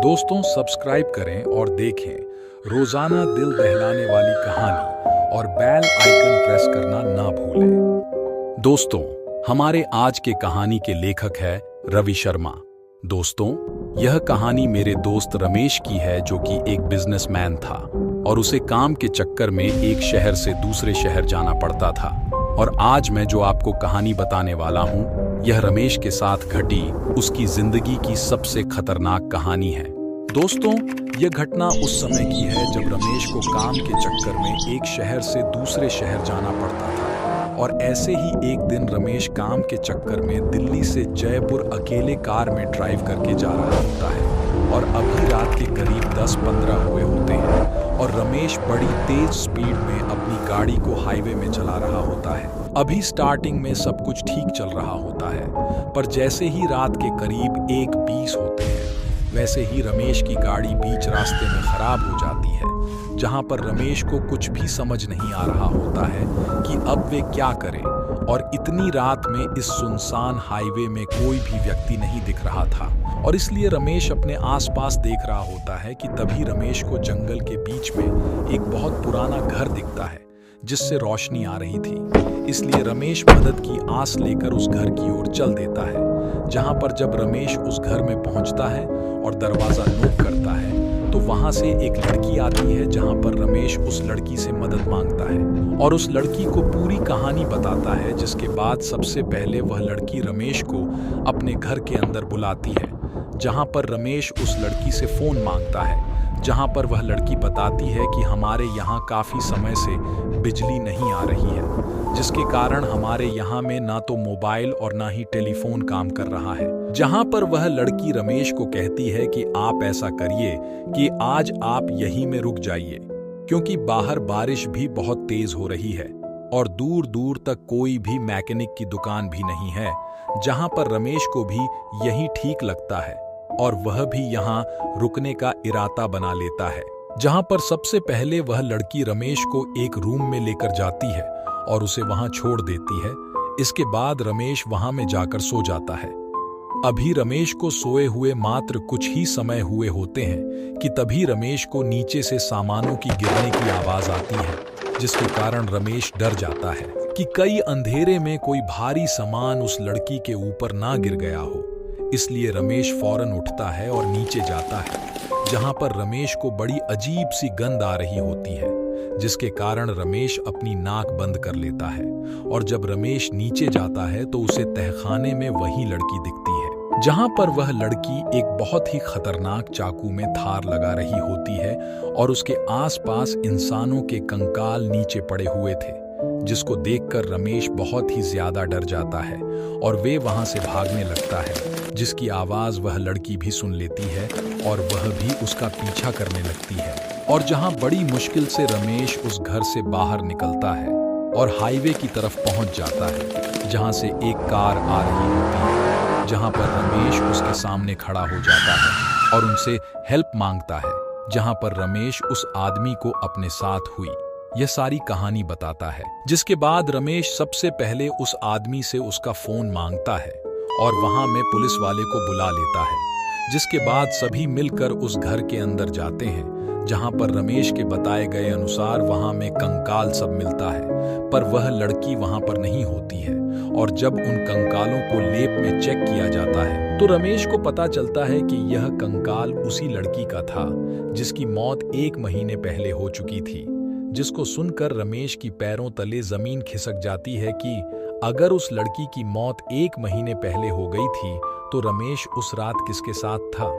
दोस्तों सब्सक्राइब करें और देखें रोजाना दिल दहलाने वाली कहानी और बेल आइकन प्रेस करना ना भूलें। दोस्तों हमारे आज के कहानी के लेखक है रवि शर्मा। दोस्तों यह कहानी मेरे दोस्त रमेश की है जो कि एक बिजनेसमैन था और उसे काम के चक्कर में एक शहर से दूसरे शहर जाना पड़ता था। और आज मैं जो आपको कहानी बताने वाला हूँ यह रमेश के साथ घटी उसकी जिंदगी की सबसे खतरनाक कहानी है। दोस्तों यह घटना उस समय की है जब रमेश को काम के चक्कर में एक शहर से दूसरे शहर जाना पड़ता था। और ऐसे ही एक दिन रमेश काम के चक्कर में दिल्ली से जयपुर अकेले कार में ड्राइव करके जा रहा होता है और अभी रात के करीब 10-15 हुए होते हैं और रमेश बड़ी तेज स्पीड में अपनी गाड़ी को हाईवे में चला रहा होता है। अभी स्टार्टिंग में सब कुछ ठीक चल रहा होता है, पर जैसे ही रात के करीब 1:20 होते हैं वैसे ही रमेश की गाड़ी बीच रास्ते में खराब हो जाती है, जहां पर रमेश को कुछ भी समझ नहीं आ रहा होता है कि अब वे क्या करें। और इतनी रात में इस सुनसान हाईवे में कोई भी व्यक्ति नहीं दिख रहा था और इसलिए रमेश अपने आसपास देख रहा होता है कि तभी रमेश को जंगल के बीच में एक बहुत पुराना घर दिखता है जिससे रोशनी आ रही थी। इसलिए रमेश मदद की आस लेकर उस घर की ओर चल देता है, जहां पर जब रमेश उस घर में पहुंचता है और दरवाजा नॉक करता है तो वहां से एक लड़की आती है, जहां पर रमेश उस लड़की से मदद मांगता है और उस लड़की को पूरी कहानी बताता है। जिसके बाद सबसे पहले वह लड़की रमेश को अपने घर के अंदर बुलाती है, जहां पर रमेश उस लड़की से फोन मांगता है, जहां पर वह लड़की बताती है कि हमारे यहाँ काफी समय से बिजली नहीं आ रही है, जिसके कारण हमारे यहाँ में ना तो मोबाइल और ना ही टेलीफोन काम कर रहा है। जहां पर वह लड़की रमेश को कहती है कि आप ऐसा करिए कि आज आप यहीं में रुक जाइए, क्योंकि बाहर बारिश भी बहुत तेज हो रही है और दूर दूर तक कोई भी मैकेनिक की दुकान भी नहीं है। जहां पर रमेश को भी यही ठीक लगता है और वह भी यहाँ रुकने का इरादा बना लेता है, जहां पर सबसे पहले वह लड़की रमेश को एक रूम में लेकर जाती है और उसे वहां छोड़ देती है। इसके बाद रमेश वहां में जाकर सो जाता है। अभी रमेश को सोए हुए मात्र कुछ ही समय हुए होते हैं कि तभी रमेश को नीचे से सामानों की गिरने की आवाज आती है, जिसके कारण रमेश डर जाता है कि कई अंधेरे में कोई भारी सामान उस लड़की के ऊपर ना गिर गया हो। इसलिए रमेश फौरन उठता है और नीचे जाता है, जहां पर रमेश को बड़ी अजीब सी गंध आ रही होती है, जिसके कारण रमेश अपनी नाक बंद कर लेता है। और जब रमेश नीचे जाता है तो उसे तहखाने में वही लड़की दिखती है, जहां पर वह लड़की एक बहुत ही खतरनाक चाकू में धार लगा रही होती है और उसके आसपास इंसानों के कंकाल नीचे पड़े हुए थे, जिसको देखकर रमेश बहुत ही ज्यादा डर जाता है और वे वहां से भागने लगता है, जिसकी आवाज वह लड़की भी सुन लेती है और वह भी उसका पीछा करने लगती है। और जहां बड़ी मुश्किल से रमेश उस घर से बाहर निकलता है और हाईवे की तरफ पहुंच जाता है, जहां से एक कार आ रही होती है, जहां पर रमेश उसके सामने खड़ा हो जाता है और उनसे हेल्प मांगता है, जहां पर रमेश उस आदमी को अपने साथ हुई यह सारी कहानी बताता है। जिसके बाद रमेश सबसे पहले उस आदमी से उसका फोन मांगता है और वहां में पुलिस वाले को बुला लेता है। जिसके बाद सभी मिलकर उस घर के अंदर जाते हैं, जहां पर रमेश के बताए गए अनुसार वहां में कंकाल सब मिलता है, पर वह लड़की वहां पर नहीं होती है। और जब उन कंकालों को लेप में चेक किया जाता है तो रमेश को पता चलता है कि यह कंकाल उसी लड़की का था जिसकी मौत 1 महीने पहले हो चुकी थी। जिसको सुनकर रमेश की पैरों तले जमीन खिसक जाती है कि अगर उस लड़की की मौत 1 महीने पहले हो गई थी तो रमेश उस रात किसके साथ था।